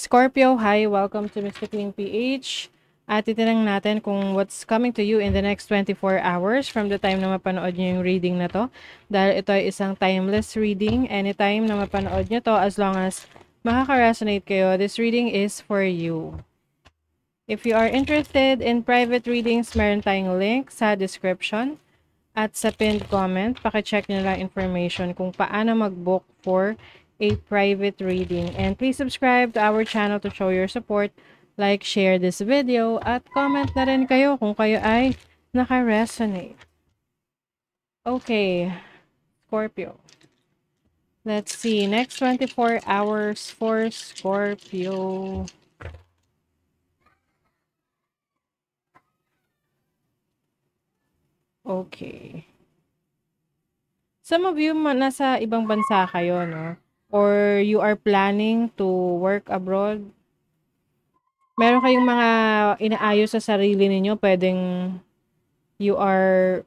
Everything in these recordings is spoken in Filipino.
Scorpio, hi, welcome to Mr. Clean PH. At titinang natin kung what's coming to you in the next 24 hours from the time na mapanood nyo yung reading na to. Dahil ito ay isang timeless reading, anytime na mapanood nyo to, as long as makaka-resonate kayo, this reading is for you. If you are interested in private readings, meron tayong link sa description at sa pinned comment. Pakicheck nyo lang information kung paano mag-book for a private reading. And please subscribe to our channel to show your support. Like, share this video, at comment na rin kayo kung kayo ay naka-resonate. Okay, Scorpio. Let's see, next 24 hours for Scorpio. Okay. Some of you nasa ibang bansa kayo, no? Or you are planning to work abroad. Meron kayong mga inaayos sa sarili ninyo, pwedeng you are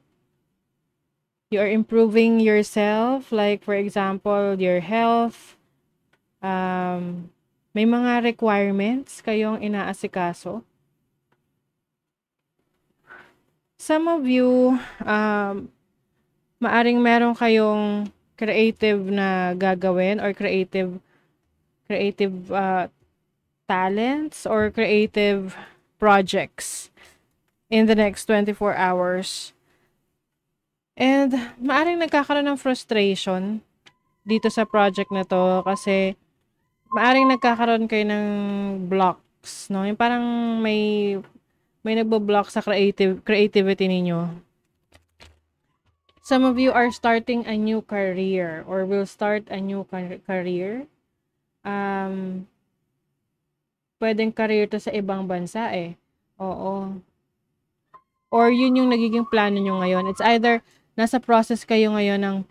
improving yourself, like for example, your health. May mga requirements kayong inaasikaso. Some of you, maaring meron kayong creative na gagawin or creative talents or creative projects in the next 24 hours. And maaring nagkakaroon ng frustration dito sa project na to kasi maaring nagkakaroon kayo ng blocks, no? Yung parang may nagbo-block sa creativity ninyo. Some of you are starting a new career or will start a new career. Pwedeng career to sa ibang bansa eh. Oo. Or yun yung nagiging plano nyo ngayon. It's either nasa process kayo ngayon ng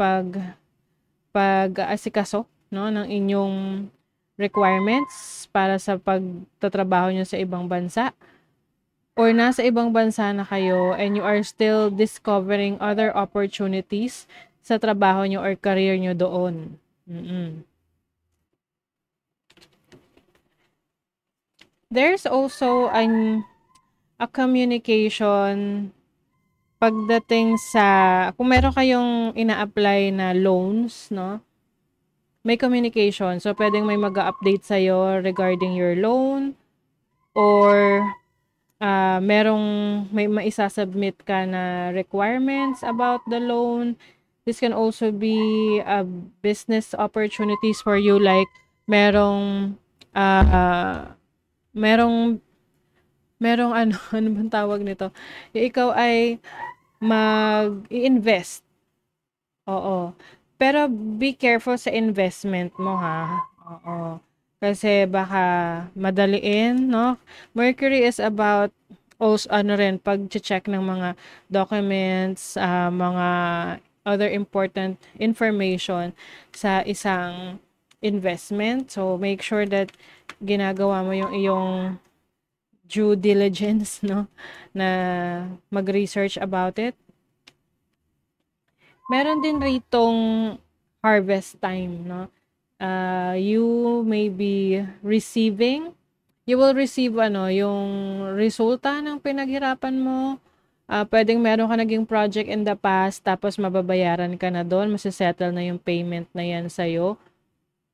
pag-asikaso, no, ng inyong requirements para sa pagtatrabaho nyo sa ibang bansa. Or nasa ibang bansa na kayo and you are still discovering other opportunities sa trabaho nyo or career nyo doon. There's also a communication pagdating sa, kung meron kayong ina-apply na loans, no? May communication. So, pwedeng may mag-update sa'yo regarding your loan or may maisasubmit ka na requirements about the loan. This can also be business opportunities for you, like merong ano bang tawag nito? Ikaw ay mag-i-invest. Oo. Pero be careful sa investment mo, ha. Oo. Kasi baka madaliin, no? Mercury is about also pag-check ng mga documents, mga other important information sa isang investment. So make sure that ginagawa mo yung iyong due diligence, no? Na mag-research about it. Meron din ritong harvest time, no? You may be you will receive yung resulta ng pinaghirapan mo. Pwedeng meron ka naging project in the past, tapos mababayaran ka na doon, masisettle na yung payment na yan sa'yo.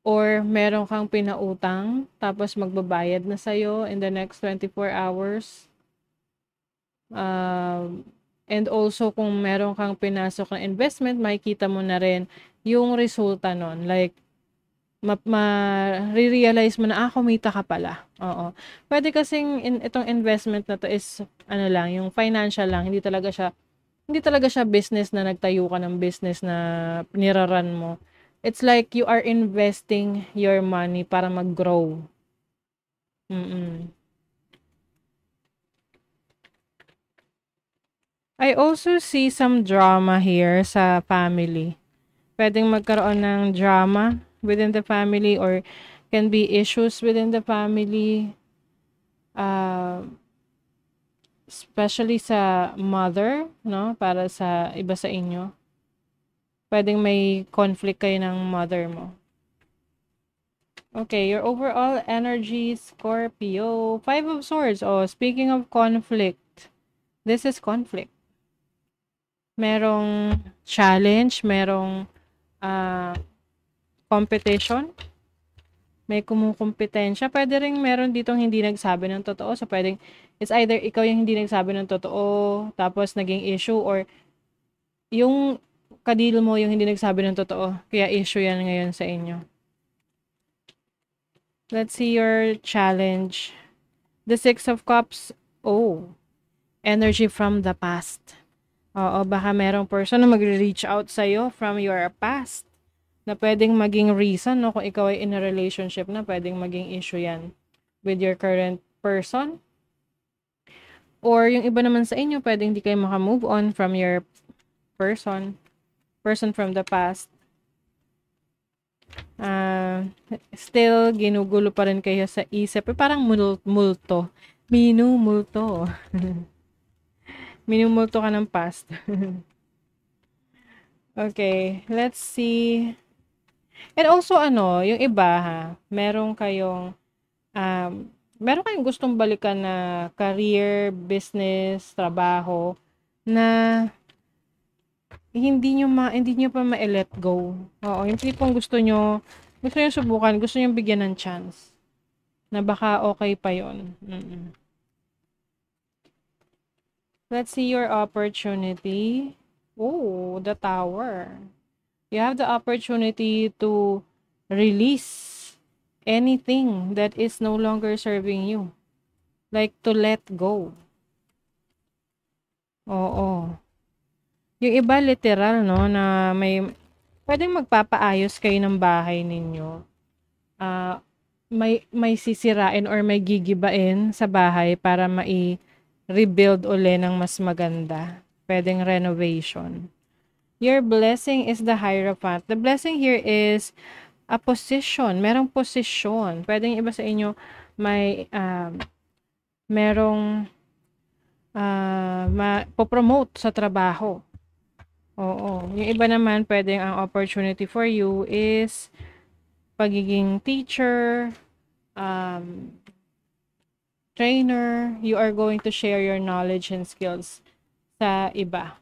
Or meron kang pinautang, tapos magbabayad na sa'yo in the next 24 hours. And also, kung meron kang pinasok na investment, makikita mo na rin yung resulta nun. Like, ma-realize mo na, kumita ka pala. Oo. Pwede kasing itong investment na to is, yung financial lang. Hindi talaga siya business na nagtayo ka ng business na niraran mo. It's like you are investing your money para mag-grow. I also see some drama here sa family. Pwedeng magkaroon ng drama within the family or can be issues within the family. Especially sa mother, no? Para sa iba sa inyo. Pwedeng may conflict kayo ng mother mo. Okay, your overall energy, Scorpio. Five of Swords. Oh, speaking of conflict, this is conflict. Merong challenge, merong ah, competition, may kumukumpetensya. Pwede ring meron ditong hindi nagsabi ng totoo. So, pwedeng, it's either ikaw yung hindi nagsabi ng totoo, tapos naging issue, or yung kadil mo yung hindi nagsabi ng totoo. Kaya issue yan ngayon sa inyo. Let's see your challenge. The Six of Cups. Oh, energy from the past. Oo, baka merong person na magre-reach out sa'yo from your past. Na pwedeng maging reason, no? Kung ikaw ay in a relationship na, pwedeng maging issue yan with your current person. Or yung iba naman sa inyo, pwedeng hindi kayo makamove on from your person from the past. Still, ginugulo pa rin kayo sa isip. Parang multo. Minumulto. Minumulto ka ng past. Okay, let's see. And also, yung iba, ha, um, meron kayong gustong balikan na career, business, trabaho, na hindi nyo pa ma-let go. Oo, yung tipong gusto nyo subukan, gusto nyo bigyan ng chance. Na baka okay pa yon. Let's see your opportunity. Oh, the Tower. You have the opportunity to release anything that is no longer serving you. Like to let go. Oo. Yung iba literal, no, na pwedeng magpapaayos kayo ng bahay ninyo. May sisirain or may gigibain sa bahay para rebuild uli ng mas maganda. Pwedeng renovation. Your blessing is the Hierophant. The blessing here is a position. Merong posisyon. Pwedeng iba sa inyo merong po-promote sa trabaho. Oo. Yung iba naman, pwedeng ang opportunity for you is pagiging teacher, trainer. You are going to share your knowledge and skills sa iba.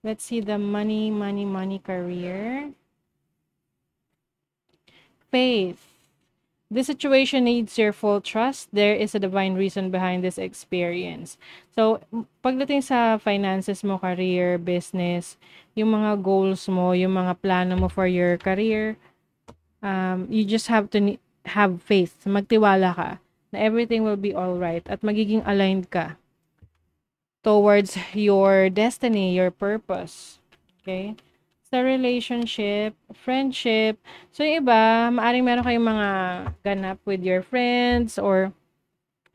Let's see the money career. Faith. This situation needs your full trust. There is a divine reason behind this experience. So, pagdating sa finances mo, career, business, yung mga goals mo, yung mga plano mo for your career, you just have to have faith. Magtiwala ka na everything will be all right at magiging aligned ka towards your destiny, your purpose. Okay? Sa relationship, friendship, so yung iba, maaring meron kayong mga ganap with your friends or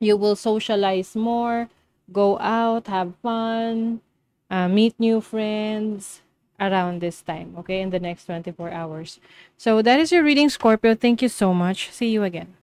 you will socialize more, go out, have fun, meet new friends around this time, okay, in the next 24 hours. So that is your reading, Scorpio. Thank you so much. See you again.